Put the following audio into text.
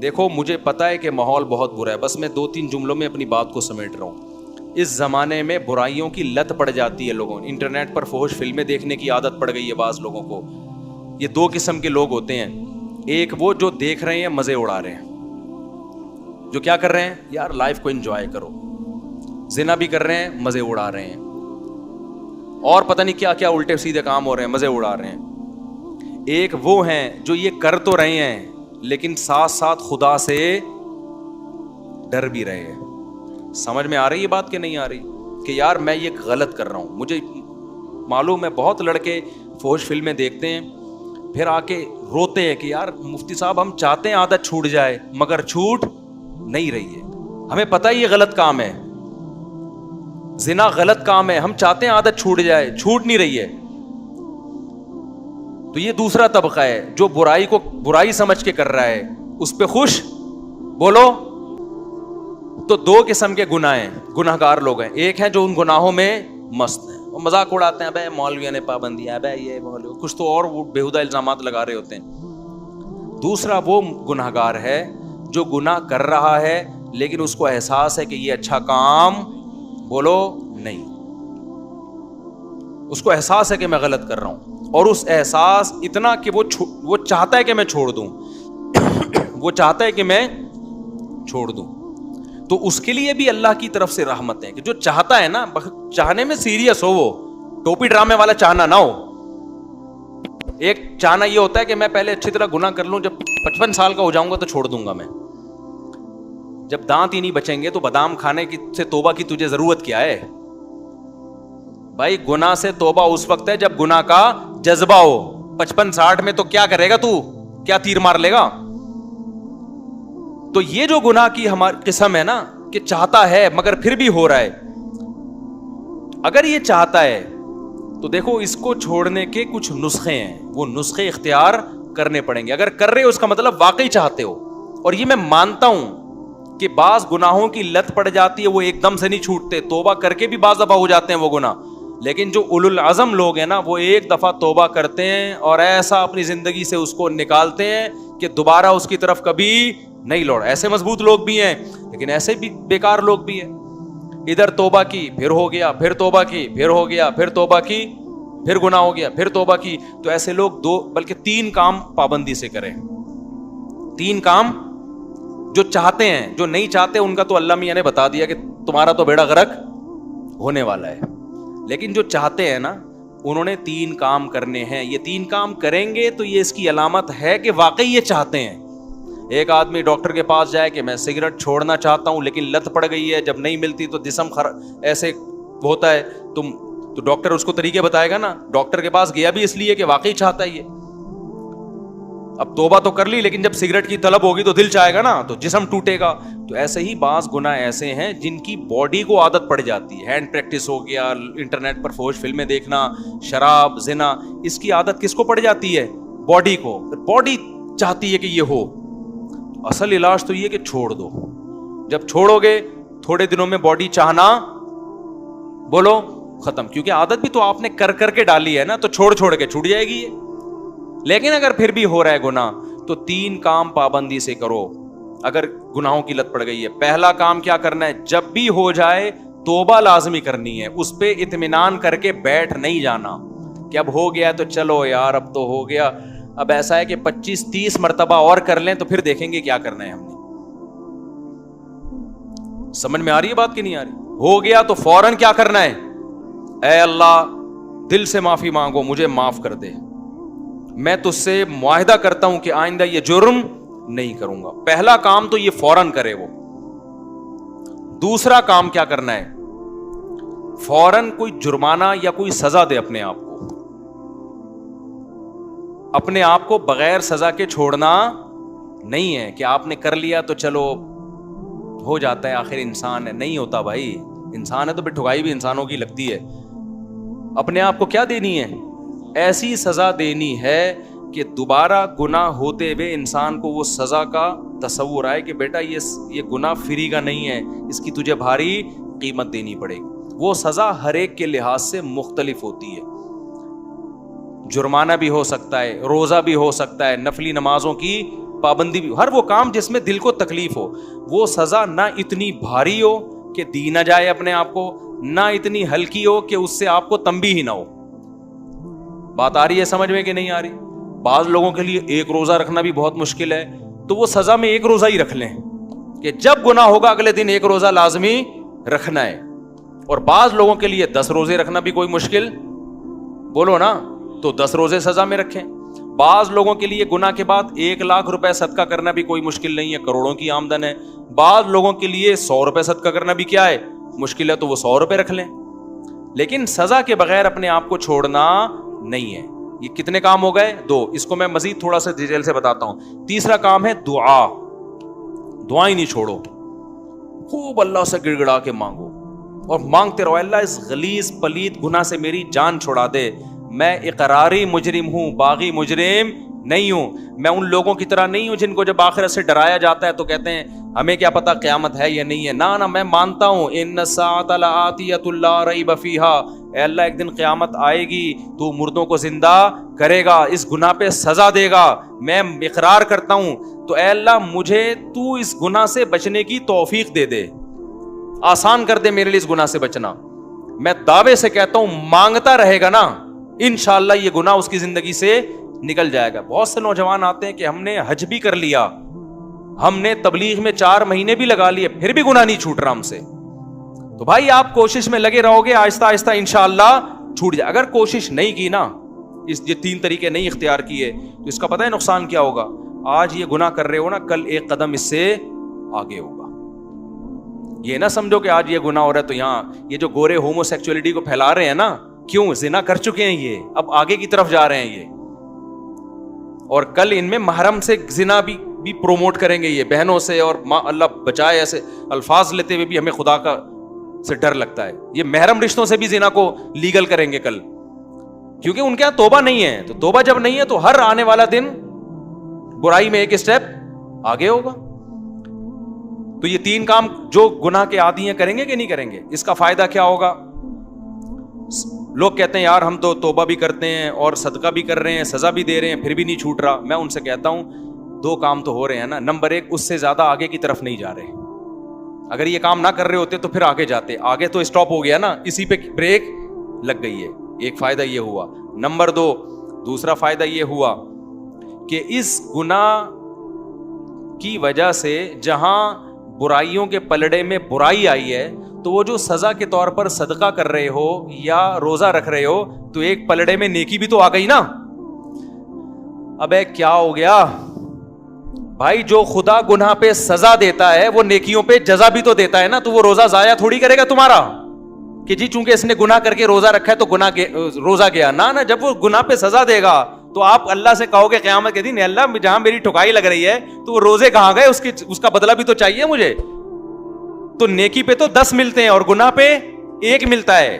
دیکھو مجھے پتا ہے کہ ماحول بہت برا ہے, بس میں 2-3 جملوں میں اپنی بات کو سمیٹ رہا ہوں. اس زمانے میں برائیوں کی لت پڑ جاتی ہے لوگوں, انٹرنیٹ پر فحش فلمیں دیکھنے کی عادت پڑ گئی ہے بعض لوگوں کو. یہ 2 قسم کے لوگ ہوتے ہیں, ایک وہ جو دیکھ رہے ہیں مزے اڑا رہے ہیں, جو کیا کر رہے ہیں یار لائف کو انجوائے کرو, زنا بھی کر رہے ہیں مزے اڑا رہے ہیں, اور پتہ نہیں کیا کیا الٹے سیدھے کام ہو رہے ہیں, مزے اڑا رہے ہیں. ایک وہ ہیں جو یہ کر تو رہے ہیں لیکن ساتھ ساتھ خدا سے ڈر بھی رہے ہیں. سمجھ میں آ رہی ہے بات کہ نہیں آ رہی, کہ یار میں یہ غلط کر رہا ہوں. مجھے معلوم ہے بہت لڑکے فحش فلمیں دیکھتے ہیں پھر آ کے روتے ہیں کہ یار مفتی صاحب ہم چاہتے ہیں عادت چھوٹ جائے مگر چھوٹ نہیں رہی ہے. ہمیں پتہ ہے یہ غلط کام ہے, زنا غلط کام ہے, ہم چاہتے ہیں عادت چھوٹ جائے, چھوٹ نہیں رہی ہے. تو یہ دوسرا طبقہ ہے جو برائی کو برائی سمجھ کے کر رہا ہے, اس پہ خوش بولو. تو 2 قسم کے گناہ ہیں, گناہ گار لوگ ہیں. ایک ہیں جو ان گناہوں میں مست ہیں, وہ مذاق اڑاتے ہیں, ابے مولویوں نے پابندی ہے, ابے یہ مولوی کچھ تو اور بیہودہ الزامات لگا رہے ہوتے ہیں. دوسرا وہ گناہ گار ہے جو گناہ کر رہا ہے لیکن اس کو احساس ہے کہ یہ اچھا کام بولو نہیں, اس کو احساس ہے کہ میں غلط کر رہا ہوں, اور اس احساس اتنا کہ وہ چاہتا ہے کہ میں چھوڑ دوں وہ چاہتا ہے کہ میں چھوڑ دوں. تو اس کے لیے بھی اللہ کی طرف سے رحمت ہے کہ جو چاہتا ہے نا, چاہنے میں سیریس ہو, وہ ٹوپی ڈرامے والا چاہنا نہ ہو. ایک چاہنا یہ ہوتا ہے کہ میں پہلے اچھی طرح گناہ کر لوں, جب 55 سال کا ہو جاؤں گا تو چھوڑ دوں گا میں. جب دانت ہی نہیں بچیں گے تو بادام کھانے کی سے توبہ کی تجھے ضرورت کیا ہے بھائی؟ گناہ سے توبہ اس وقت ہے جب گناہ کا جذبہ ہو. 55-60 میں تو کیا کرے گا تو, کیا تیر مار لے گا؟ تو یہ جو گناہ کی ہماری قسم ہے نا کہ چاہتا ہے مگر پھر بھی ہو رہا ہے, اگر یہ چاہتا ہے تو دیکھو اس کو چھوڑنے کے کچھ نسخے ہیں, وہ نسخے اختیار کرنے پڑیں گے. اگر کر رہے ہو اس کا مطلب واقعی چاہتے ہو. اور یہ میں مانتا ہوں کہ بعض گناہوں کی لت پڑ جاتی ہے, وہ ایک دم سے نہیں چھوٹتے, توبہ کر کے بھی بعض دفعہ ہو جاتے ہیں وہ گناہ. لیکن جو اولو العزم لوگ ہیں نا, وہ ایک دفعہ توبہ کرتے ہیں اور ایسا اپنی زندگی سے اس کو نکالتے ہیں کہ دوبارہ اس کی طرف کبھی نہیں لوٹ. ایسے مضبوط لوگ بھی ہیں لیکن ایسے بھی بیکار لوگ بھی ہیں. ادھر توبہ کی پھر ہو گیا, پھر توبہ کی پھر ہو گیا, پھر توبہ کی پھر گناہ ہو گیا, پھر توبہ کی. تو ایسے لوگ 2 بلکہ 3 کام پابندی سے کریں. 3 کام جو چاہتے ہیں, جو نہیں چاہتے ان کا تو اللہ میاں نے بتا دیا کہ تمہارا تو بیڑا غرق ہونے والا ہے. لیکن جو چاہتے ہیں نا انہوں نے 3 کام کرنے ہیں. یہ 3 کام کریں گے تو یہ اس کی علامت ہے کہ واقعی یہ چاہتے ہیں. ایک آدمی ڈاکٹر کے پاس جائے کہ میں سگریٹ چھوڑنا چاہتا ہوں لیکن لت پڑ گئی ہے, جب نہیں ملتی تو جسم ایسے ہوتا ہے, تو ڈاکٹر اس کو طریقے بتائے گا نا. ڈاکٹر کے پاس گیا بھی اس لیے کہ واقعی چاہتا ہے یہ. اب توبہ تو کر لی لیکن جب سگریٹ کی طلب ہوگی تو دل چاہے گا نا, تو جسم ٹوٹے گا. تو ایسے ہی بعض گناہ ایسے ہیں جن کی باڈی کو عادت پڑ جاتی ہے. ہینڈ پریکٹس ہو گیا, انٹرنیٹ پر فحش فلمیں دیکھنا, شراب, زنا, اس کی عادت کس کو پڑ جاتی ہے؟ باڈی کو. باڈی چاہتی ہے کہ یہ ہو. اصل علاج تو یہ کہ چھوڑ دو. جب چھوڑو گے تھوڑے دنوں میں باڈی چاہنا بولو ختم, کیونکہ عادت بھی تو آپ نے کر کر کے ڈالی ہے نا, تو چھوڑ کے چھوٹ جائے گی یہ. لیکن اگر پھر بھی ہو رہا ہے گناہ تو 3 کام پابندی سے کرو اگر گناہوں کی لت پڑ گئی ہے. پہلا کام کیا کرنا ہے؟ جب بھی ہو جائے توبہ لازمی کرنی ہے, اس پہ اطمینان کر کے بیٹھ نہیں جانا کہ اب ہو گیا تو چلو یار اب تو ہو گیا. اب ایسا ہے کہ 25-30 مرتبہ اور کر لیں تو پھر دیکھیں گے کیا کرنا ہے ہم نے. سمجھ میں آ رہی ہے بات کہ نہیں آ رہی؟ ہو گیا تو فوراً کیا کرنا ہے؟ اے اللہ دل سے معافی مانگو, مجھے معاف کر دے, میں تجھ سے معاہدہ کرتا ہوں کہ آئندہ یہ جرم نہیں کروں گا. پہلا کام تو یہ فوراً کرے وہ. دوسرا کام کیا کرنا ہے؟ فوراً کوئی جرمانہ یا کوئی سزا دے اپنے آپ کو. اپنے آپ کو بغیر سزا کے چھوڑنا نہیں ہے کہ آپ نے کر لیا تو چلو ہو جاتا ہے, آخر انسان ہے. نہیں ہوتا بھائی, انسان ہے تو پھر ٹھگائی بھی انسانوں کی لگتی ہے. اپنے آپ کو کیا دینی ہے؟ ایسی سزا دینی ہے کہ دوبارہ گناہ ہوتے ہوئے انسان کو وہ سزا کا تصور آئے کہ بیٹا یہ گناہ فری کا نہیں ہے, اس کی تجھے بھاری قیمت دینی پڑے گی. وہ سزا ہر ایک کے لحاظ سے مختلف ہوتی ہے. جرمانہ بھی ہو سکتا ہے, روزہ بھی ہو سکتا ہے, نفلی نمازوں کی پابندی بھی, ہر وہ کام جس میں دل کو تکلیف ہو, وہ سزا نہ اتنی بھاری ہو کہ دی نہ جائے اپنے آپ کو, نہ اتنی ہلکی ہو کہ اس سے آپ کو تنبیہ ہی نہ ہو. بات آ رہی ہے سمجھ میں کہ نہیں آ رہی؟ بعض لوگوں کے لیے ایک روزہ رکھنا بھی بہت مشکل ہے, تو وہ سزا میں ایک روزہ ہی رکھ لیں کہ جب گناہ ہوگا اگلے دن ایک روزہ لازمی رکھنا ہے. اور بعض لوگوں کے لیے 10 روزے رکھنا بھی کوئی مشکل, بولو نا, تو 10 روزے سزا میں رکھیں. بعض لوگوں کے لیے گناہ کے بعد 1 لاکھ روپے صدقہ کرنا بھی کوئی مشکل نہیں ہے, کروڑوں کی آمدن ہے. بعض لوگوں کے لیے 100 روپے صدقہ کرنا بھی کیا ہے, مشکل ہے, تو وہ 100 روپے رکھ لیں. لیکن سزا کے بغیر اپنے آپ کو چھوڑنا نہیں ہے. یہ کتنے کام ہو گئے؟ 2. اس کو میں مزید تھوڑا سا ڈیٹیل سے بتاتا ہوں. تیسرا کام ہے دعا. دعائیں نہیں چھوڑو, خوب اللہ سے گڑ گڑا کے مانگو اور مانگتے رہو, اللہ اس غلیظ پلید گناہ سے میری جان چھڑا دے. میں اقراری مجرم ہوں, باغی مجرم نہیں ہوں. میں ان لوگوں کی طرح نہیں ہوں جن کو جب آخرت سے ڈرایا جاتا ہے تو کہتے ہیں ہمیں کیا پتا قیامت ہے یا نہیں ہے. نہ میں مانتا ہوں ان الساعۃ لآتیۃ لا ریب فیہا, اے اللہ ایک دن قیامت آئے گی, تو مردوں کو زندہ کرے گا, اس گناہ پہ سزا دے گا, میں اقرار کرتا ہوں. تو اے اللہ مجھے تو اس گناہ سے بچنے کی توفیق دے دے, آسان کر دے میرے لیے اس گناہ سے بچنا. میں دعوے سے کہتا ہوں مانگتا رہے گا نا, انشاءاللہ یہ گناہ اس کی زندگی سے نکل جائے گا. بہت سے نوجوان آتے ہیں کہ ہم نے حج بھی کر لیا, ہم نے تبلیغ میں 4 مہینے بھی لگا لیے, پھر بھی گناہ نہیں چھوٹ رہا ہم سے. تو بھائی آپ کوشش میں لگے رہو گے, آہستہ آہستہ انشاءاللہ چھوٹ جائے. اگر کوشش نہیں کی نا, یہ 3 طریقے نہیں اختیار کیے, تو اس کا پتہ ہے نقصان کیا ہوگا؟ آج یہ گناہ کر رہے ہو نا, کل ایک قدم اس سے آگے ہوگا. یہ نہ سمجھو کہ آج یہ گناہ ہو رہا ہے تو یہاں یہ جو گورے ہومو سیکچولیٹی کو پھیلا رہے ہیں نا, کیوں؟ زنا کر چکے ہیں یہ, اب آگے کی طرف جا رہے ہیں یہ, اور کل ان میں محرم سے زنا بھی پروموٹ کریں گے یہ بہنوں سے, اور اللہ بچائے ایسے الفاظ لیتے ہوئے بھی ہمیں خدا کا سے ڈر لگتا ہے. یہ محرم رشتوں سے بھی زنا کو لیگل کریں گے کل, کیونکہ ان کے یہاں توبہ نہیں ہے. تو توبہ جب نہیں ہے تو ہر آنے والا دن برائی میں ایک اسٹیپ آگے ہوگا. تو یہ 3 کام جو گناہ کے عادی ہیں کریں گے کہ نہیں کریں گے؟ اس کا فائدہ کیا ہوگا؟ لوگ کہتے ہیں یار ہم تو توبہ بھی کرتے ہیں اور صدقہ بھی کر رہے ہیں, سزا بھی دے رہے ہیں, پھر بھی نہیں چھوٹ رہا. میں ان سے کہتا ہوں 2 کام تو ہو رہے ہیں نا. نمبر 1, اس سے زیادہ آگے کی طرف نہیں جا رہے. اگر یہ کام نہ کر رہے ہوتے تو پھر آگے جاتے. آگے تو اسٹاپ ہو گیا نا, اسی پہ بریک لگ گئی ہے. ایک فائدہ یہ ہوا. نمبر 2, دوسرا فائدہ یہ ہوا کہ اس گناہ کی وجہ سے جہاں برائیوں کے پلڑے میں برائی آئی ہے, تو وہ جو سزا کے طور پر صدقہ کر رہے ہو یا روزہ رکھ رہے ہو, تو ایک پلڑے میں نیکی بھی تو آ گئی نا. ابے کیا ہو گیا بھائی؟ جو خدا گناہ پہ سزا دیتا ہے وہ نیکیوں پہ جزا بھی تو دیتا ہے نا. تو وہ روزہ ضائع تھوڑی کرے گا تمہارا کہ جی چونکہ اس نے گناہ کر کے روزہ رکھا ہے تو روزہ گیا. نہ, جب وہ گناہ پہ سزا دے گا تو آپ اللہ سے کہو گے قیامت کے دن, اللہ جہاں میری ٹھکائی لگ رہی ہے تو وہ روزے کہاں گئے, اس کا بدلہ بھی تو چاہیے مجھے. تو نیکی پہ تو 10 ملتے ہیں اور گناہ پہ 1 ملتا ہے.